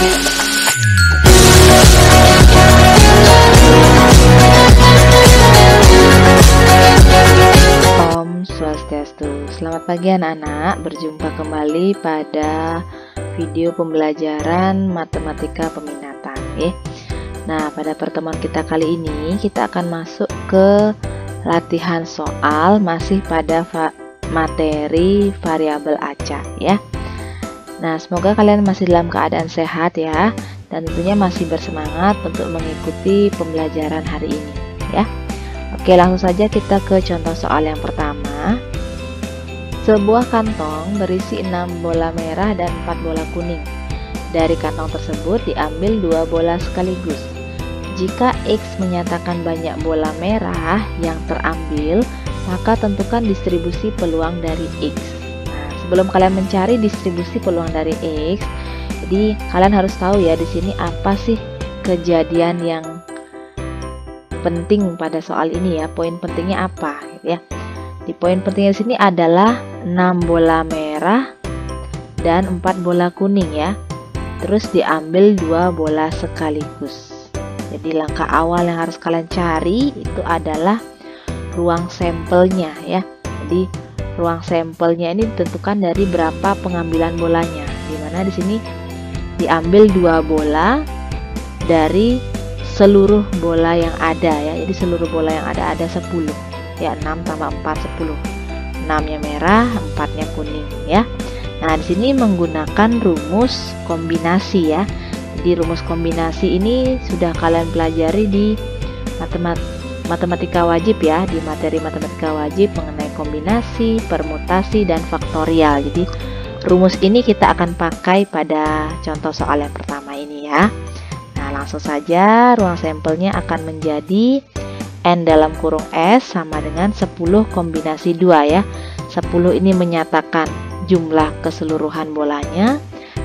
Om Swastiastu. Selamat pagi anak-anak, berjumpa kembali pada video pembelajaran matematika peminatan ya. Nah, pada pertemuan kita kali ini kita akan masuk ke latihan soal masih pada materi variabel acak ya. Nah, semoga kalian masih dalam keadaan sehat ya, dan tentunya masih bersemangat untuk mengikuti pembelajaran hari ini ya. Oke, langsung saja kita ke contoh soal yang pertama. Sebuah kantong berisi 6 bola merah dan 4 bola kuning. Dari kantong tersebut diambil 2 bola sekaligus. Jika X menyatakan banyak bola merah yang terambil, maka tentukan distribusi peluang dari X. Nah, sebelum kalian mencari distribusi peluang dari X, jadi kalian harus tahu ya di sini apa sih kejadian yang penting pada soal ini ya. Poin pentingnya apa ya? Di poin pentingnya di sini adalah 6 bola merah dan 4 bola kuning ya. Terus diambil 2 bola sekaligus. Jadi langkah awal yang harus kalian cari itu adalah ruang sampelnya ya. Jadi ruang sampelnya ini ditentukan dari berapa pengambilan bolanya. Dimana di sini diambil 2 bola dari seluruh bola yang ada ya. Jadi seluruh bola yang ada 10 ya. 6 tambah 4 10. 6-nya merah, 4-nya kuning ya. Nah, di sini menggunakan rumus kombinasi ya. Jadi rumus kombinasi ini sudah kalian pelajari di matematika wajib ya, di materi matematika wajib mengenai kombinasi, permutasi, dan faktorial. Jadi rumus ini kita akan pakai pada contoh soal yang pertama ini ya. Nah, langsung saja ruang sampelnya akan menjadi N dalam kurung S sama dengan 10 kombinasi 2 ya. 10 ini menyatakan jumlah keseluruhan bolanya,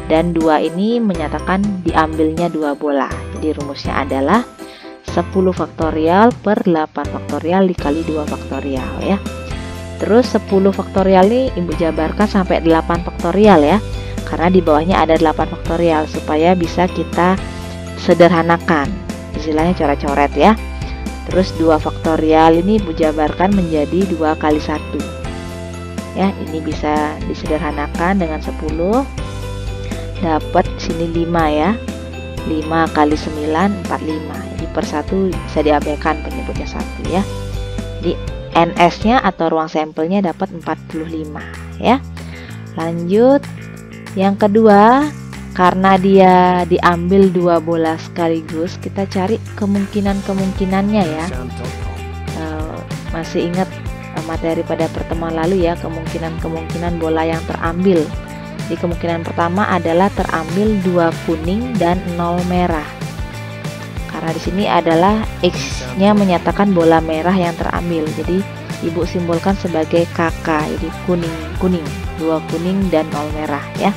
dan 2 ini menyatakan diambilnya 2 bola. Jadi rumusnya adalah 10 faktorial per 8 faktorial dikali 2 faktorial ya. Terus 10 faktorial ini Ibu jabarkan sampai 8 faktorial ya, karena di bawahnya ada 8 faktorial supaya bisa kita sederhanakan, istilahnya coret-coret ya. Terus 2 faktorial ini Ibu jabarkan menjadi 2 kali 1 ya. Ini bisa disederhanakan dengan 10, dapat sini 5 ya. 5 kali 9 45. Jadi per 1 bisa diabaikan penyebutnya 1 ya. Jadi NS nya atau ruang sampelnya dapat 45 ya. Lanjut yang kedua, karena dia diambil 2 bola sekaligus, kita cari kemungkinannya ya. Masih ingat materi pada pertemuan lalu ya, kemungkinan bola yang terambil. Di kemungkinan pertama adalah terambil 2 kuning dan 0 merah. Karena di sini adalah X-nya menyatakan bola merah yang terambil. Jadi Ibu simbolkan sebagai KK. Jadi kuning, 2 kuning dan 0 merah ya.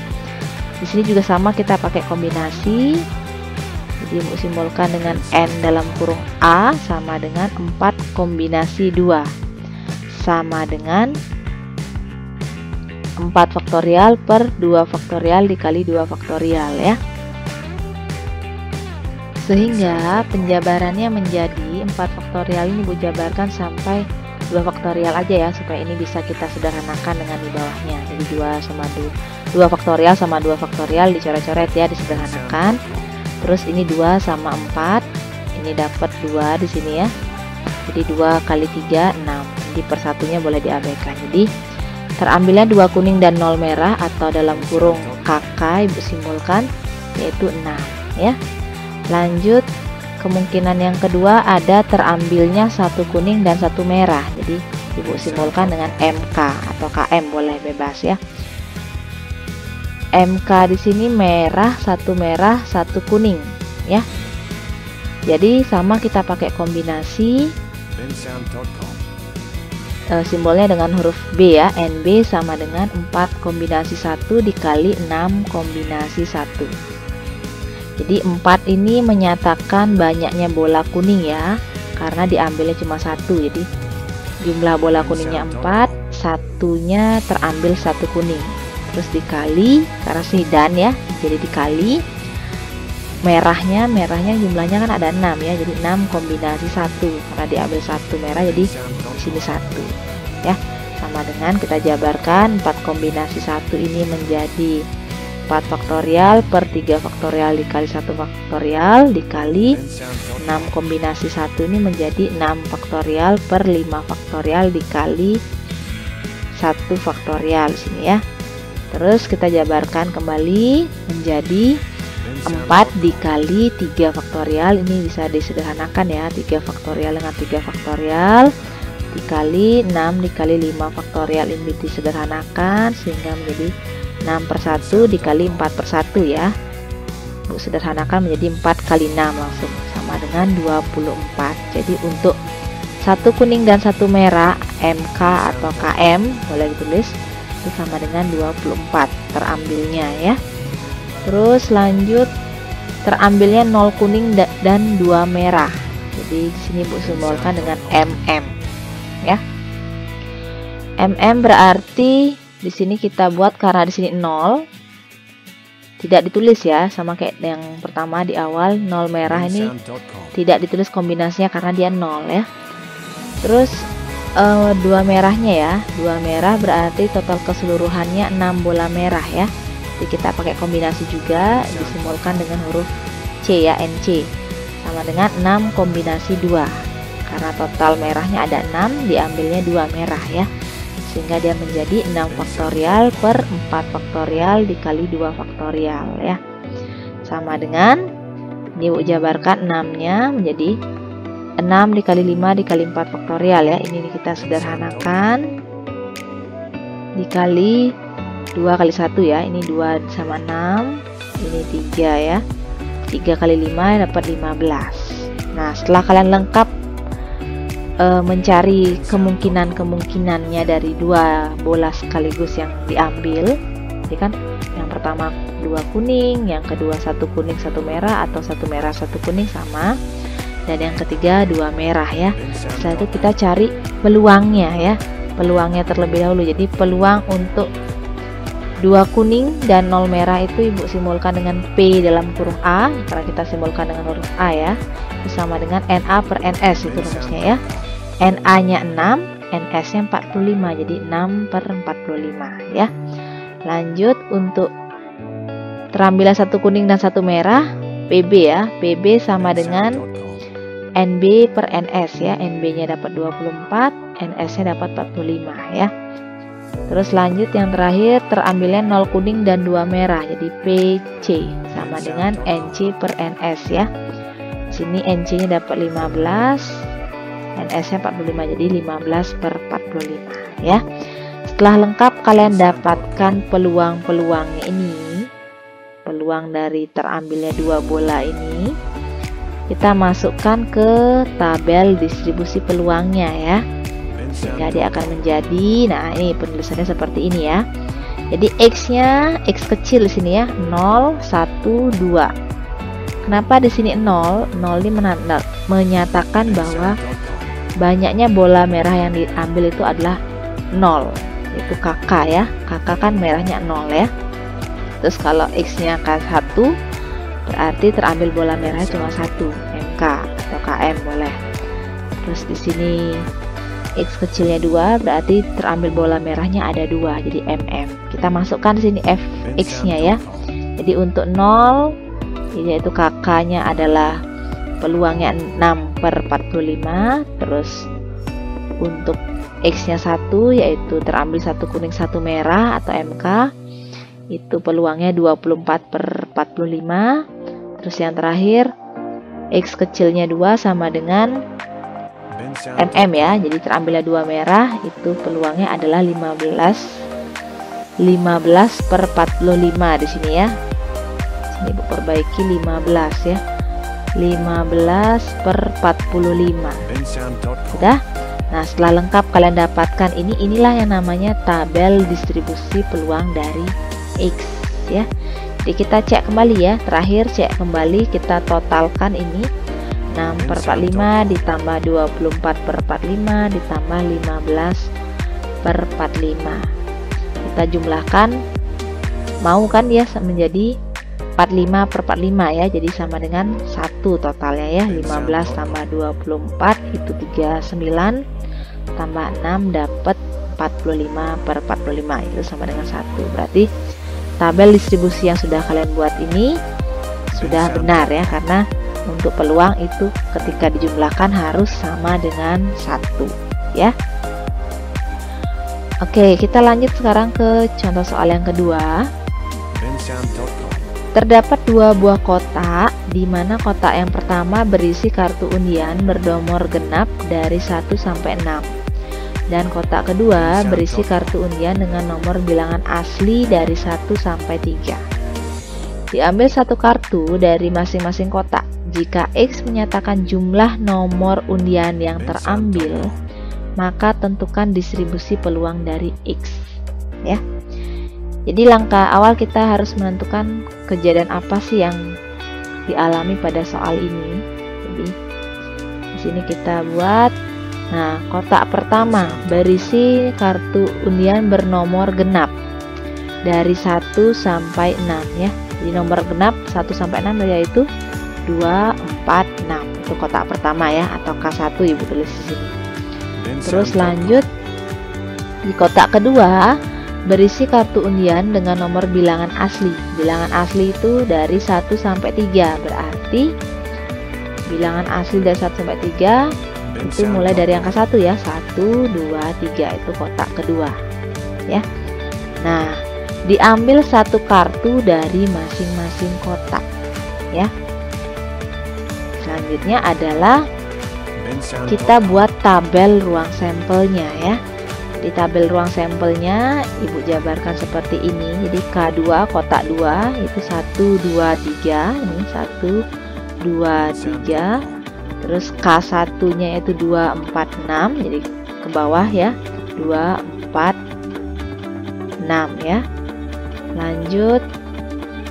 Di sini juga sama, kita pakai kombinasi. Jadi Ibu simbolkan dengan N dalam kurung A sama dengan 4 kombinasi 2 sama dengan 4 faktorial per 2 faktorial dikali 2 faktorial ya. Sehingga penjabarannya menjadi 4 faktorial ini Ibu jabarkan sampai 2 faktorial aja ya, supaya ini bisa kita sederhanakan dengan di bawahnya. Jadi 2 faktorial sama 2 faktorial dicoret-coret ya, disederhanakan. Terus ini 2 sama 4, ini dapat 2 di sini ya. Jadi 2 kali 3 6. Jadi per satunya boleh diabaikan. Jadi terambilnya 2 kuning dan 0 merah atau dalam kurung KK Ibu simbolkan yaitu 6 ya. Lanjut kemungkinan yang kedua, ada terambilnya 1 kuning dan 1 merah. Jadi Ibu simbolkan dengan MK atau KM, boleh bebas ya. MK di sini merah 1 kuning ya. Jadi sama, kita pakai kombinasi. Simbolnya dengan huruf B ya. NB sama dengan 4 kombinasi 1 dikali 6 kombinasi 1. Jadi 4 ini menyatakan banyaknya bola kuning ya, karena diambilnya cuma 1. Jadi jumlah bola kuningnya 4, satunya terambil 1 kuning. Terus dikali, karena sini dan ya, jadi dikali merahnya jumlahnya kan ada 6 ya, jadi 6 kombinasi 1 karena diambil 1 merah, jadi di sini 1 ya. Sama dengan kita jabarkan 4 kombinasi 1 ini menjadi 4 faktorial per 3 faktorial dikali 1 faktorial dikali 6 kombinasi 1 ini menjadi 6 faktorial per 5 faktorial dikali 1 faktorial di sini ya. Terus kita jabarkan kembali menjadi 4 dikali 3 faktorial, ini bisa disederhanakan ya, 3 faktorial dengan 3 faktorial dikali 6 dikali 5 faktorial, ini disederhanakan sehingga menjadi 6 per 1 dikali 4 per 1 ya. Bu sederhanakan menjadi 4 kali 6 langsung sama dengan 24. Jadi untuk satu kuning dan satu merah MK atau KM boleh ditulis itu sama dengan 24 terambilnya ya. Terus lanjut terambilnya 0 kuning dan 2 merah. Jadi di sini Bu simbolkan dengan MM ya. MM berarti di sini kita buat karena di sini 0 tidak ditulis ya, sama kayak yang pertama di awal 0 merah ini tidak ditulis kombinasinya karena dia 0 ya. Terus 2 merahnya ya, 2 merah berarti total keseluruhannya 6 bola merah ya. Jadi kita pakai kombinasi juga, disimbolkan dengan huruf C ya, NC sama dengan 6 kombinasi 2 karena total merahnya ada 6, diambilnya 2 merah ya, sehingga dia menjadi 6 faktorial per 4 faktorial dikali 2 faktorial ya, sama dengan ini Bu jabarkan 6 nya menjadi 6 dikali 5 dikali 4 faktorial ya, ini kita sederhanakan dikali 2 kali 1 ya, ini 2 sama 6, ini 3 ya, 3 kali 5 dapat 15. Nah setelah kalian lengkap mencari kemungkinannya dari 2 bola sekaligus yang diambil, jadi kan yang pertama 2 kuning, yang kedua 1 kuning 1 merah, atau 1 merah 1 kuning sama, dan yang ketiga 2 merah ya. Setelah itu kita cari peluangnya ya, peluangnya terlebih dahulu. Jadi peluang untuk 2 kuning dan 0 merah itu Ibu simbolkan dengan P dalam huruf A, karena kita simbolkan dengan huruf A ya, itu sama dengan NA per NS itu rumusnya ya. NA nya 6, NS nya 45, jadi 6 per 45 ya. Lanjut untuk terambilnya 1 kuning dan 1 merah, PB ya, PB sama dengan NB per NS ya, NB nya dapat 24, NS nya dapat 45 ya. Terus lanjut yang terakhir terambilnya 0 kuning dan 2 merah, jadi PC sama dengan NC per NS ya. Sini NC nya dapat 15, NS nya 45, jadi 15 per 45 ya. Setelah lengkap kalian dapatkan peluang-peluangnya ini, peluang dari terambilnya 2 bola ini, kita masukkan ke tabel distribusi peluangnya ya, sehingga dia akan menjadi, nah ini penulisannya seperti ini ya. Jadi X nya, X kecil di sini ya, 0, 1, 2. Kenapa di sini 0? 0 ini menyatakan bahwa banyaknya bola merah yang diambil itu adalah 0, itu KK ya, KK kan merahnya 0 ya. Terus kalau X nya K1 berarti terambil bola merahnya cuma 1, MK atau KM boleh. Terus di sini X kecilnya 2 berarti terambil bola merahnya ada 2, jadi MM. Kita masukkan di sini FX nya ya. Jadi untuk 0 yaitu KK nya adalah peluangnya 6 per 45. Terus untuk X nya 1 yaitu terambil 1 kuning 1 merah atau MK, itu peluangnya 24 per 45. Terus yang terakhir X kecilnya 2 sama dengan MM ya, jadi terambilnya 2 merah, itu peluangnya adalah 15 per 45 di sini ya. Sini Bu perbaiki 15 ya. 15 per 45. Sudah? Nah, setelah lengkap kalian dapatkan inilah yang namanya tabel distribusi peluang dari X ya. Jadi kita cek kembali ya, terakhir cek kembali, kita totalkan ini 6 per 45 ditambah 24 per 45 ditambah 15 per 45. Kita jumlahkan, mau kan ya menjadi 45 per 45 ya, jadi sama dengan 1 totalnya ya. 15 tambah 24 itu 39 tambah 6 dapat 45 per 45 itu sama dengan 1. Berarti tabel distribusi yang sudah kalian buat ini sudah benar ya, karena untuk peluang itu ketika dijumlahkan harus sama dengan 1 ya. Oke, kita lanjut sekarang ke contoh soal yang kedua. Terdapat dua buah kotak, di mana kotak yang pertama berisi kartu undian bernomor genap dari 1 sampai 6. Dan kotak kedua berisi kartu undian dengan nomor bilangan asli dari 1 sampai 3. Diambil satu kartu dari masing-masing kotak. Jika X menyatakan jumlah nomor undian yang terambil, maka tentukan distribusi peluang dari X ya. Jadi langkah awal kita harus menentukan kejadian apa sih yang dialami pada soal ini. Jadi di sini kita buat, nah kotak pertama berisi kartu undian bernomor genap dari 1 sampai 6 ya. Jadi nomor genap 1 sampai 6 yaitu 2, 4, 6. Itu kotak pertama ya, atau K1 Ibu tulis di sini. Terus lanjut, di kotak kedua berisi kartu undian dengan nomor bilangan asli. Bilangan asli itu dari 1 sampai 3. Berarti bilangan asli dari 1 sampai 3 itu mulai dari angka 1 ya. 1, 2, 3 itu kotak kedua ya. Nah, diambil satu kartu dari masing-masing kotak ya. Selanjutnya adalah kita buat tabel ruang sampelnya ya. Di tabel ruang sampelnya Ibu jabarkan seperti ini. Jadi K2 kotak 2 itu 1, 2, 3. Ini 1, 2, 3. Terus K1 nya itu 2, 4, 6. Jadi ke bawah ya, 2, 4, 6 ya. Lanjut.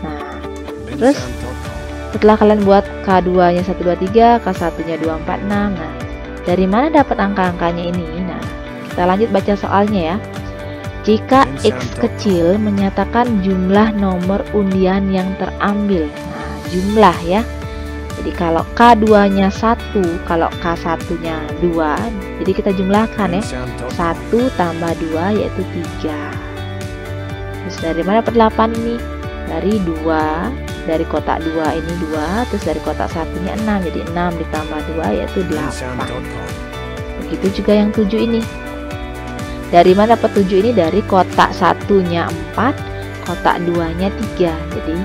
Nah, terus setelah kalian buat K2 nya 1, 2, 3, K1 nya 2, 4, 6. Nah, dari mana dapat angka-angkanya ini? Nah, kita lanjut baca soalnya ya. Jika X kecil menyatakan jumlah nomor undian yang terambil. Nah, jumlah ya. Jadi kalau K2 nya 1, kalau K1 nya 2, jadi kita jumlahkan ya. 1 tambah 2 yaitu 3. Terus dari mana per 8 ini? Dari 2. Dari kotak 2 ini 2, terus dari kotak satunya 6, jadi 6 ditambah 2 yaitu 8. Begitu juga yang 7 ini. Dari mana dapat 7 ini? Dari kotak satunya 4, kotak 2 nya 3. Jadi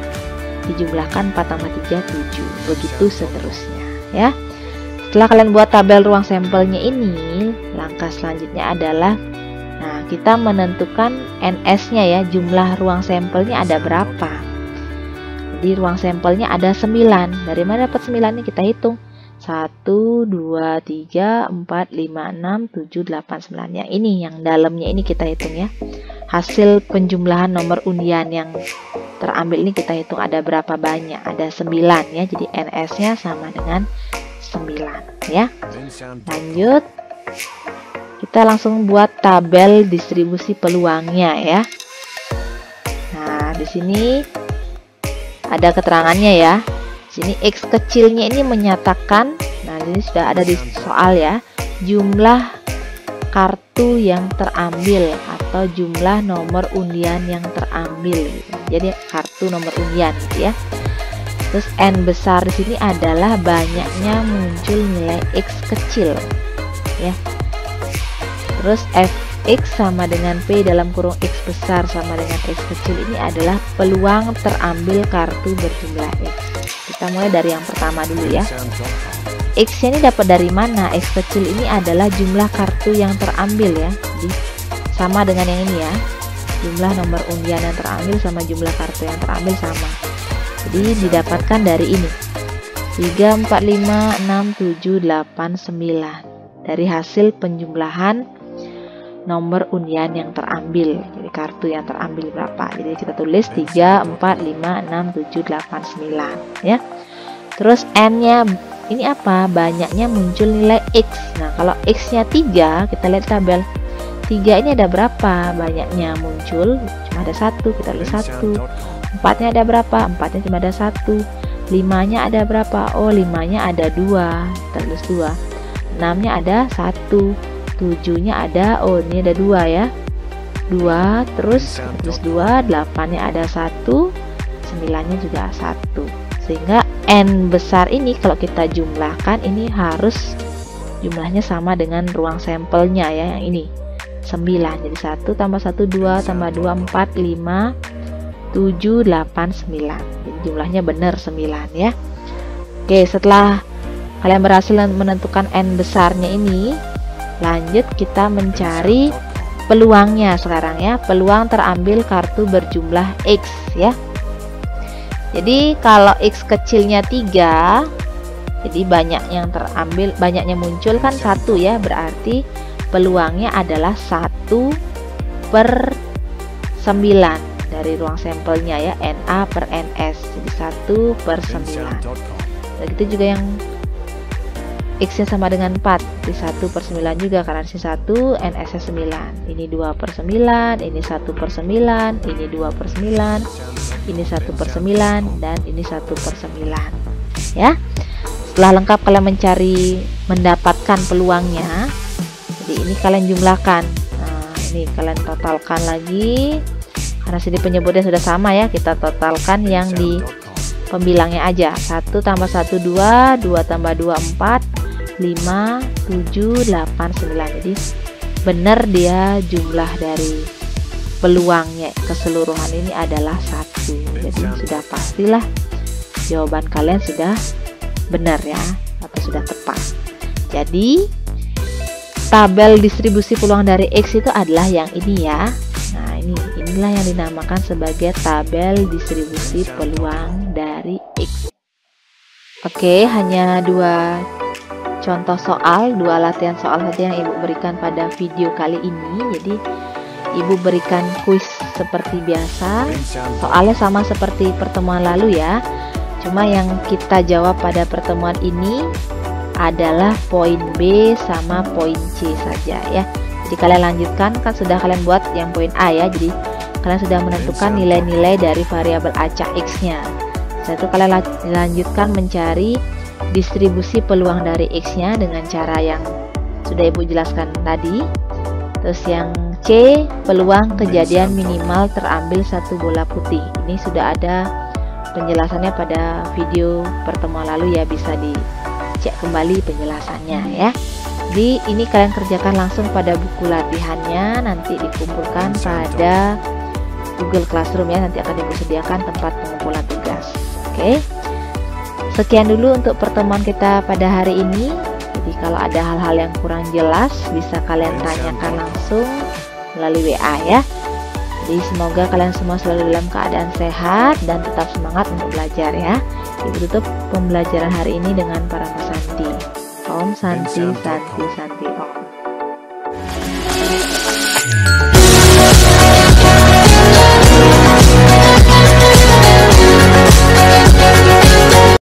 dijumlahkan 4 tambah 3 7. Begitu seterusnya ya. Setelah kalian buat tabel ruang sampelnya ini, langkah selanjutnya adalah kita menentukan NS-nya ya, jumlah ruang sampelnya ada berapa. Di ruang sampelnya ada 9. Dari mana dapat 9 nih? Kita hitung. 1, 2, 3, 4, 5, 6, 7, 8, 9. Yang ini, yang dalamnya ini kita hitung ya. Hasil penjumlahan nomor undian yang terambil ini kita hitung ada berapa banyak. Ada 9 ya. Jadi NS-nya sama dengan 9 ya. Lanjut. Kita langsung buat tabel distribusi peluangnya ya. Nah, di sini ada keterangannya ya. Sini X kecilnya ini menyatakan, nah ini sudah ada di soal ya, jumlah kartu yang terambil atau jumlah nomor undian yang terambil. Jadi kartu nomor undian gitu ya. Terus N besar di sini adalah banyaknya muncul nilai X kecil ya. Terus Fx sama dengan P dalam kurung X besar sama dengan X kecil ini adalah peluang terambil kartu berjumlah X. Kita mulai dari yang pertama dulu ya. X ini dapat dari mana? X kecil ini adalah jumlah kartu yang terambil ya. Jadi sama dengan yang ini ya. Jumlah nomor undian yang terambil sama jumlah kartu yang terambil sama. Jadi didapatkan dari ini. 3, 4, 5, 6, 7, 8, 9. Dari hasil penjumlahan nomor undian yang terambil. Jadi kartu yang terambil berapa? Jadi kita tulis 3, 4, 5, 6, 7, 8, 9 ya. Terus N-nya ini apa? Banyaknya muncul nilai X. Nah, kalau X-nya 3, kita lihat tabel. 3 ini ada berapa? Banyaknya muncul cuma ada 1, kita tulis 1. 4-nya ada berapa? 4-nya cuma ada 1. 5-nya ada berapa? Oh, 5-nya ada 2. Terus 2. 6-nya ada 1. 7-nya ada, oh ini ada 2 ya. 2, terus 2, 8-nya ada 1, 9-nya juga 1. Sehingga N besar ini kalau kita jumlahkan ini harus jumlahnya sama dengan ruang sampelnya ya, yang ini 9. Jadi 1 tambah 1 2 tambah 2 4 5 7 8 9. Jadi jumlahnya benar 9 ya. Oke, setelah kalian berhasil menentukan N besarnya ini, lanjut kita mencari peluangnya sekarang ya. Peluang terambil kartu berjumlah X ya. Jadi kalau X kecilnya 3, jadi banyak yang terambil, banyaknya muncul kan 1 ya, berarti peluangnya adalah 1/9 dari ruang sampelnya ya, NA per NS, jadi 1/9. Begitu juga yang X nya sama dengan 4, di 1/9 juga karena di 1 NS nya 9. Ini 2/9, ini 1/9, ini 2/9, ini 1/9, dan ini 1/9 ya. Setelah lengkap kalian mendapatkan peluangnya, jadi ini kalian jumlahkan. Nah, ini kalian totalkan lagi karena sini penyebutnya sudah sama ya, kita totalkan yang di pembilangnya aja. 1 tambah 1 2, 2 tambah 2 4, 5 7 8 9. Jadi benar dia jumlah dari peluangnya keseluruhan ini adalah 1. Jadi sudah pastilah jawaban kalian sudah benar ya, atau sudah tepat. Jadi tabel distribusi peluang dari X itu adalah yang ini ya. Nah, inilah yang dinamakan sebagai tabel distribusi peluang dari X. Oke, hanya 2 contoh soal, 2 latihan soal saja yang Ibu berikan pada video kali ini. Jadi Ibu berikan kuis seperti biasa. Soalnya sama seperti pertemuan lalu ya. Cuma yang kita jawab pada pertemuan ini adalah poin B sama poin C saja ya. Jadi kalian lanjutkan, kan sudah kalian buat yang poin A ya. Jadi kalian sudah menentukan nilai-nilai dari variabel acak X-nya. Setelah itu kalian lanjutkan mencari distribusi peluang dari X-nya dengan cara yang sudah Ibu jelaskan tadi. Terus yang C, peluang kejadian minimal terambil 1 bola putih. Ini sudah ada penjelasannya pada video pertemuan lalu ya, bisa dicek kembali penjelasannya ya. Jadi ini kalian kerjakan langsung pada buku latihannya, nanti dikumpulkan pada Google Classroom ya, nanti akan Ibu sediakan tempat pengumpulan tugas. Oke, sekian dulu untuk pertemuan kita pada hari ini. Jadi kalau ada hal-hal yang kurang jelas bisa kalian tanyakan langsung melalui WA ya. Jadi semoga kalian semua selalu dalam keadaan sehat dan tetap semangat untuk belajar ya. Ibu tutup pembelajaran hari ini dengan Parama Santi. Om Santi Santi Santi Om.